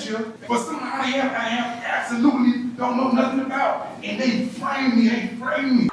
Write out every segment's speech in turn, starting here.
relationship, but somehow I have absolutely don't know nothing about. And they framed me.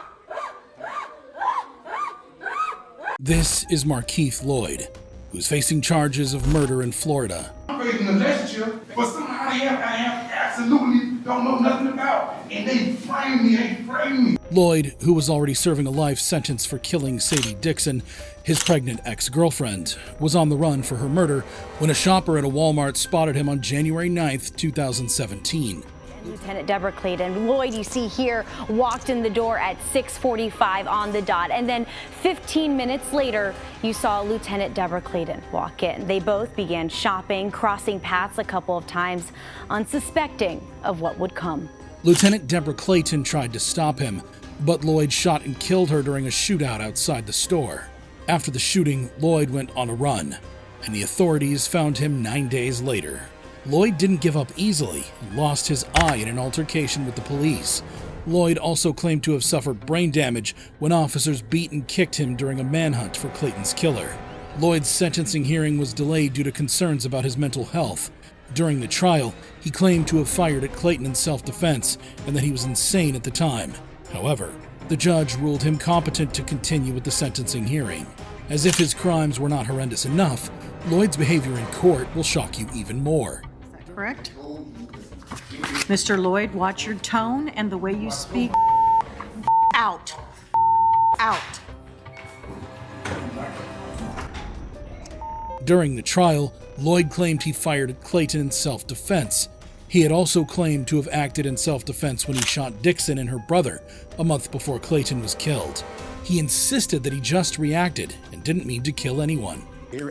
This is Markeith Lloyd, who's facing charges of murder in Florida. I'm facing a relationship, but somehow I have absolutely don't know nothing about. And they framed me. Lloyd, who was already serving a life sentence for killing Sadie Dixon, his pregnant ex-girlfriend, was on the run for her murder when a shopper at a Walmart spotted him on January 9th, 2017. Lieutenant Deborah Clayton, Lloyd, you see here, walked in the door at 6:45 on the dot. And then 15 minutes later, you saw Lieutenant Deborah Clayton walk in. They both began shopping, crossing paths a couple of times, unsuspecting of what would come. Lieutenant Deborah Clayton tried to stop him, but Lloyd shot and killed her during a shootout outside the store. After the shooting, Lloyd went on a run, and the authorities found him 9 days later. Lloyd didn't give up easily and lost his eye in an altercation with the police. Lloyd also claimed to have suffered brain damage when officers beat and kicked him during a manhunt for Clayton's killer. Lloyd's sentencing hearing was delayed due to concerns about his mental health. During the trial, he claimed to have fired at Clayton in self-defense and that he was insane at the time. However, the judge ruled him competent to continue with the sentencing hearing. As if his crimes were not horrendous enough, Lloyd's behavior in court will shock you even more. Correct? Mr. Lloyd, watch your tone and the way you speak. Out. During the trial, Lloyd claimed he fired at Clayton in self-defense. He had also claimed to have acted in self-defense when he shot Dixon and her brother a month before Clayton was killed. He insisted that he just reacted and didn't mean to kill anyone.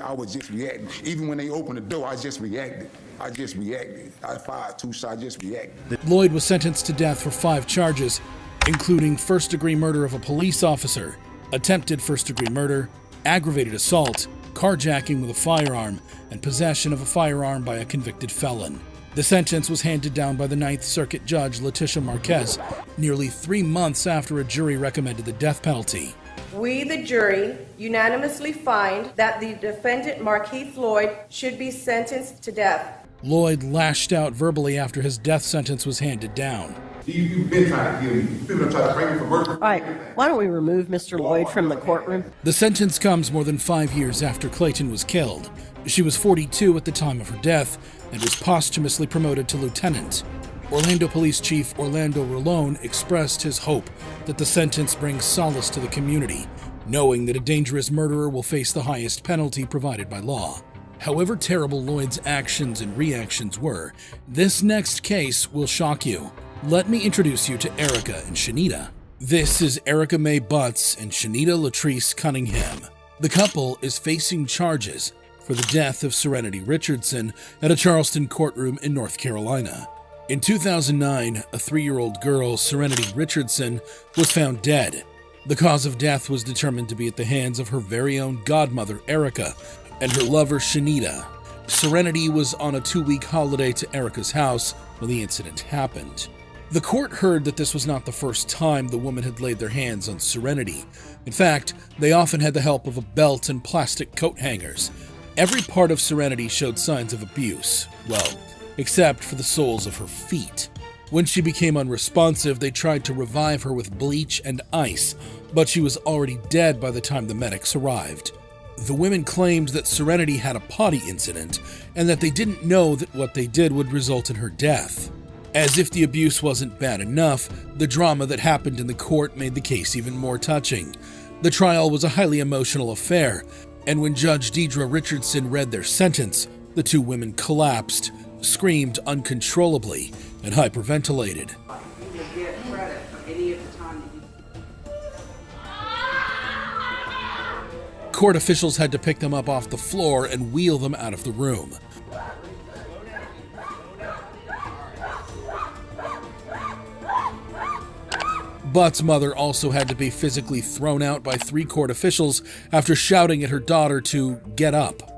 I was just reacting. Even when they opened the door, I just reacted. I fired 2 shots, I just reacted. Lloyd was sentenced to death for 5 charges, including first-degree murder of a police officer, attempted first-degree murder, aggravated assault, carjacking with a firearm, and possession of a firearm by a convicted felon. The sentence was handed down by the Ninth Circuit Judge Letitia Marquez nearly 3 months after a jury recommended the death penalty. We, the jury, unanimously find that the defendant, Markeith Lloyd, should be sentenced to death. Lloyd lashed out verbally after his death sentence was handed down. You've been trying to kill me. You've been trying to frame me for murder. All right, why don't we remove Mr. Lloyd from the courtroom? The sentence comes more than 5 years after Clayton was killed. She was 42 at the time of her death and was posthumously promoted to lieutenant. Orlando Police Chief Orlando Rolone expressed his hope that the sentence brings solace to the community, knowing that a dangerous murderer will face the highest penalty provided by law. However terrible Lloyd's actions and reactions were, this next case will shock you. Let me introduce you to Erica and Shanita. This is Erica Mae Butts and Shanita Latrice Cunningham. The couple is facing charges for the death of Serenity Richardson at a Charleston courtroom in North Carolina. In 2009, a 3-year-old girl, Serenity Richardson, was found dead. The cause of death was determined to be at the hands of her very own godmother, Erica, and her lover, Shanita. Serenity was on a 2-week holiday to Erica's house when the incident happened. The court heard that this was not the first time the woman had laid their hands on Serenity. In fact, they often had the help of a belt and plastic coat hangers. Every part of Serenity showed signs of abuse, well, except for the soles of her feet. When she became unresponsive, they tried to revive her with bleach and ice, but she was already dead by the time the medics arrived. The women claimed that Serenity had a potty incident and that they didn't know that what they did would result in her death. As if the abuse wasn't bad enough, the drama that happened in the court made the case even more touching. The trial was a highly emotional affair, and when Judge Deidre Richardson read their sentence, the 2 women collapsed, screamed uncontrollably, and hyperventilated. Court officials had to pick them up off the floor and wheel them out of the room. Butt's mother also had to be physically thrown out by 3 court officials after shouting at her daughter to get up.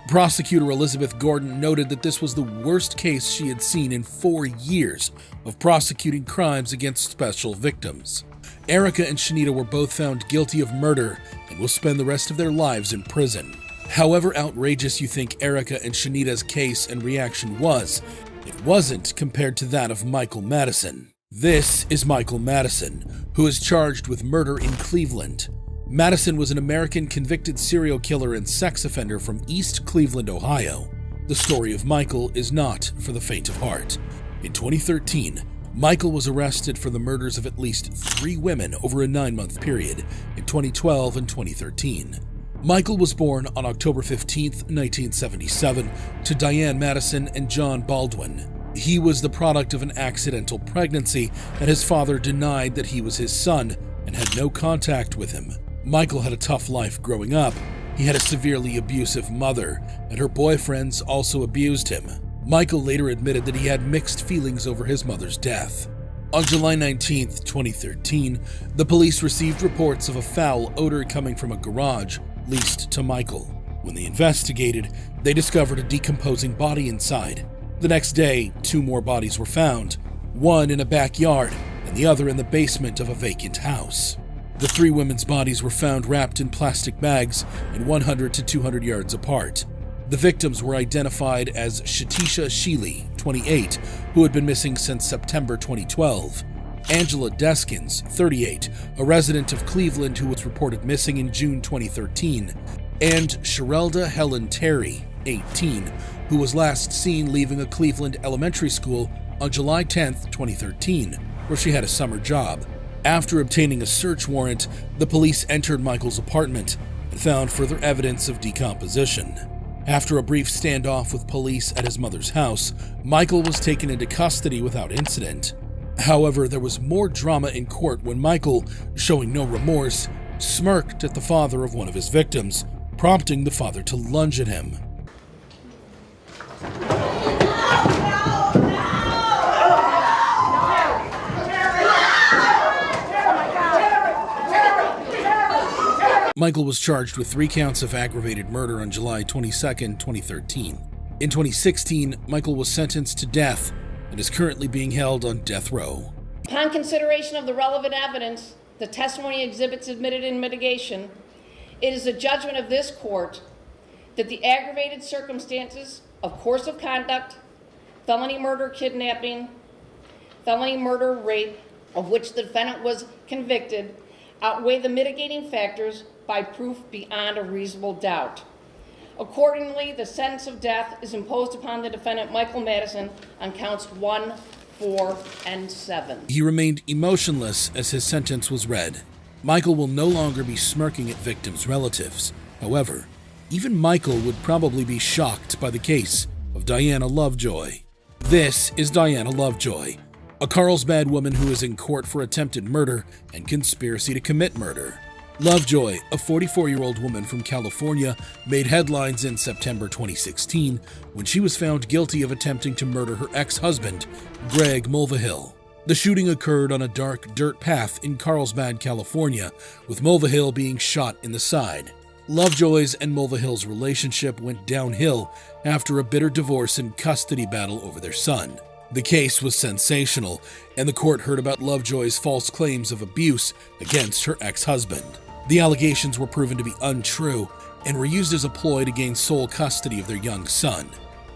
Prosecutor Elizabeth Gordon noted that this was the worst case she had seen in 4 years of prosecuting crimes against special victims. Erica and Shanita were both found guilty of murder and will spend the rest of their lives in prison. However outrageous you think Erica and Shanita's case and reaction was, it wasn't compared to that of Michael Madison. This is Michael Madison, who is charged with murder in Cleveland. Madison was an American convicted serial killer and sex offender from East Cleveland, Ohio. The story of Michael is not for the faint of heart. In 2013, Michael was arrested for the murders of at least 3 women over a 9-month period in 2012 and 2013. Michael was born on October 15, 1977, to Diane Madison and John Baldwin. He was the product of an accidental pregnancy, and his father denied that he was his son and had no contact with him. Michael had a tough life growing up. He had a severely abusive mother, and her boyfriends also abused him. Michael later admitted that he had mixed feelings over his mother's death. On July 19, 2013, the police received reports of a foul odor coming from a garage leased to Michael. When they investigated, they discovered a decomposing body inside. The next day, 2 more bodies were found, one in a backyard and the other in the basement of a vacant house. The 3 women's bodies were found wrapped in plastic bags and 100 to 200 yards apart. The victims were identified as Shatisha Sheely, 28, who had been missing since September 2012, Angela Deskins, 38, a resident of Cleveland who was reported missing in June 2013, and Sherelda Helen Terry, 18, who was last seen leaving a Cleveland elementary school on July 10, 2013, where she had a summer job. After obtaining a search warrant, the police entered Michael's apartment and found further evidence of decomposition. After a brief standoff with police at his mother's house, Michael was taken into custody without incident. However, there was more drama in court when Michael, showing no remorse, smirked at the father of one of his victims, prompting the father to lunge at him. Michael was charged with 3 counts of aggravated murder on July 22, 2013. In 2016, Michael was sentenced to death and is currently being held on death row. Upon consideration of the relevant evidence, the testimony exhibits admitted in mitigation, it is a judgment of this court that the aggravated circumstances of course of conduct, felony murder kidnapping, felony murder rape, of which the defendant was convicted, outweigh the mitigating factors by proof beyond a reasonable doubt. Accordingly, the sentence of death is imposed upon the defendant Michael Madison on counts 1, 4, and 7. He remained emotionless as his sentence was read. Michael will no longer be smirking at victims' relatives. However, even Michael would probably be shocked by the case of Diana Lovejoy. This is Diana Lovejoy, a Carlsbad woman who is in court for attempted murder and conspiracy to commit murder. Lovejoy, a 44-year-old woman from California, made headlines in September 2016 when she was found guilty of attempting to murder her ex-husband, Greg Mulvihill. The shooting occurred on a dark dirt path in Carlsbad, California, with Mulvihill being shot in the side. Lovejoy's and Mulvihill's relationship went downhill after a bitter divorce and custody battle over their son. The case was sensational, and the court heard about Lovejoy's false claims of abuse against her ex-husband. The allegations were proven to be untrue and were used as a ploy to gain sole custody of their young son.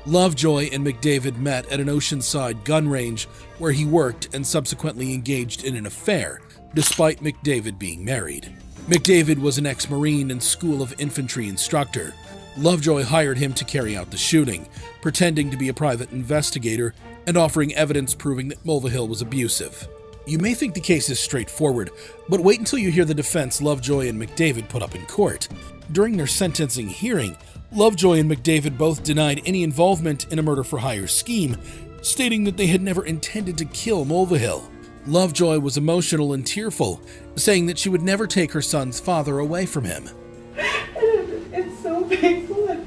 Lovejoy and McDavid met at an Oceanside gun range where he worked and subsequently engaged in an affair, despite McDavid being married. McDavid was an ex-Marine and School of Infantry instructor. Lovejoy hired him to carry out the shooting, pretending to be a private investigator and offering evidence proving that Mulvihill was abusive. You may think the case is straightforward, but wait until you hear the defense Lovejoy and McDavid put up in court. During their sentencing hearing, Lovejoy and McDavid both denied any involvement in a murder-for-hire scheme, stating that they had never intended to kill Mulvihill. Lovejoy was emotional and tearful, saying that she would never take her son's father away from him. It's so painful that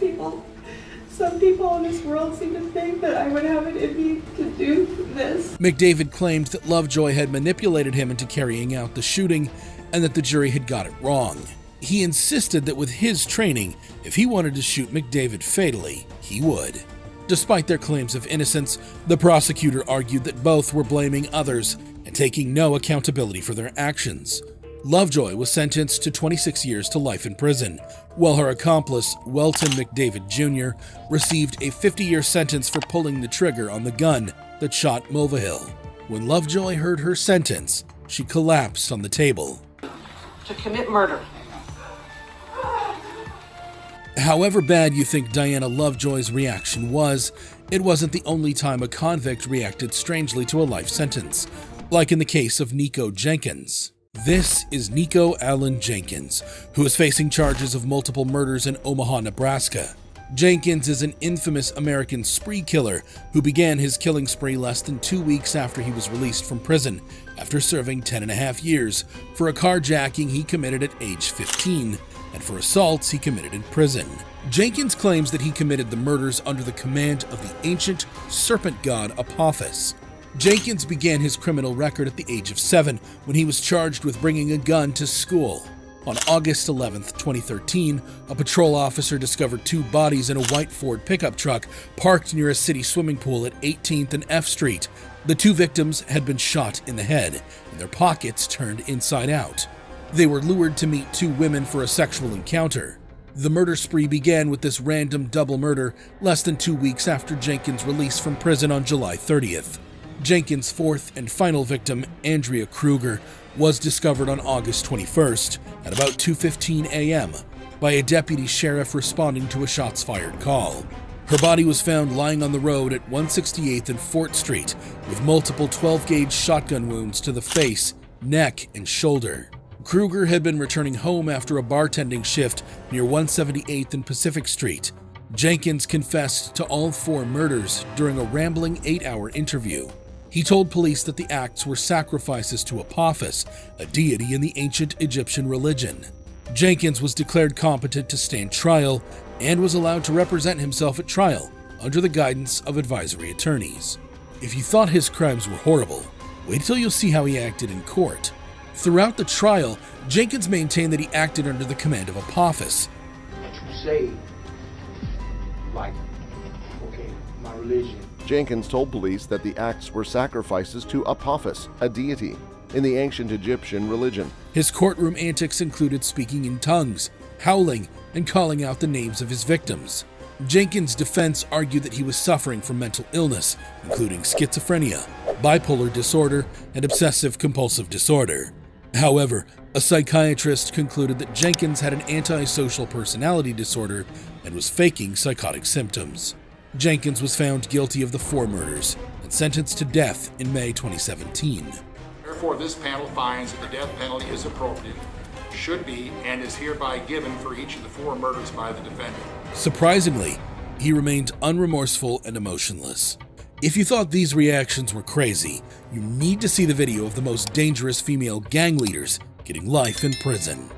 some people in this world seem to think that I would have it in me to do this. McDavid claimed that Lovejoy had manipulated him into carrying out the shooting and that the jury had got it wrong. He insisted that with his training, if he wanted to shoot McDavid fatally, he would. Despite their claims of innocence, the prosecutor argued that both were blaming others and taking no accountability for their actions. Lovejoy was sentenced to 26 years to life in prison, while her accomplice, Welton McDavid Jr., received a 50-year sentence for pulling the trigger on the gun that shot Mulvihill. When Lovejoy heard her sentence, she collapsed on the table. To commit murder. However bad you think Diana Lovejoy's reaction was, it wasn't the only time a convict reacted strangely to a life sentence, like in the case of Nico Jenkins. This is Nico Allen Jenkins, who is facing charges of multiple murders in Omaha, Nebraska. Jenkins is an infamous American spree killer who began his killing spree less than 2 weeks after he was released from prison after serving 10.5 years for a carjacking he committed at age 15 and for assaults he committed in prison. Jenkins claims that he committed the murders under the command of the ancient serpent god Apophis. Jenkins began his criminal record at the age of 7 when he was charged with bringing a gun to school. On August 11, 2013, a patrol officer discovered 2 bodies in a white Ford pickup truck parked near a city swimming pool at 18th and F Street. The 2 victims had been shot in the head, and their pockets turned inside out. They were lured to meet 2 women for a sexual encounter. The murder spree began with this random double murder less than 2 weeks after Jenkins' release from prison on July 30th. Jenkins' 4th and final victim, Andrea Kruger, was discovered on August 21st at about 2:15 a.m. by a deputy sheriff responding to a shots-fired call. Her body was found lying on the road at 168th and Fort Street with multiple 12-gauge shotgun wounds to the face, neck, and shoulder. Kruger had been returning home after a bartending shift near 178th and Pacific Street. Jenkins confessed to all 4 murders during a rambling 8-hour interview. He told police that the acts were sacrifices to Apophis, a deity in the ancient Egyptian religion. Jenkins was declared competent to stand trial and was allowed to represent himself at trial under the guidance of advisory attorneys. If you thought his crimes were horrible, wait till you'll see how he acted in court. Throughout the trial, Jenkins maintained that he acted under the command of Apophis. What you say, like, okay, my religion. Jenkins told police that the acts were sacrifices to Apophis, a deity in the ancient Egyptian religion. His courtroom antics included speaking in tongues, howling, and calling out the names of his victims. Jenkins' defense argued that he was suffering from mental illness, including schizophrenia, bipolar disorder, and obsessive-compulsive disorder. However, a psychiatrist concluded that Jenkins had an antisocial personality disorder and was faking psychotic symptoms. Jenkins was found guilty of the 4 murders and sentenced to death in May 2017. Therefore, this panel finds that the death penalty is appropriate, should be, and is hereby given for each of the 4 murders by the defendant. Surprisingly, he remained unremorseful and emotionless. If you thought these reactions were crazy, you need to see the video of the most dangerous female gang leaders getting life in prison.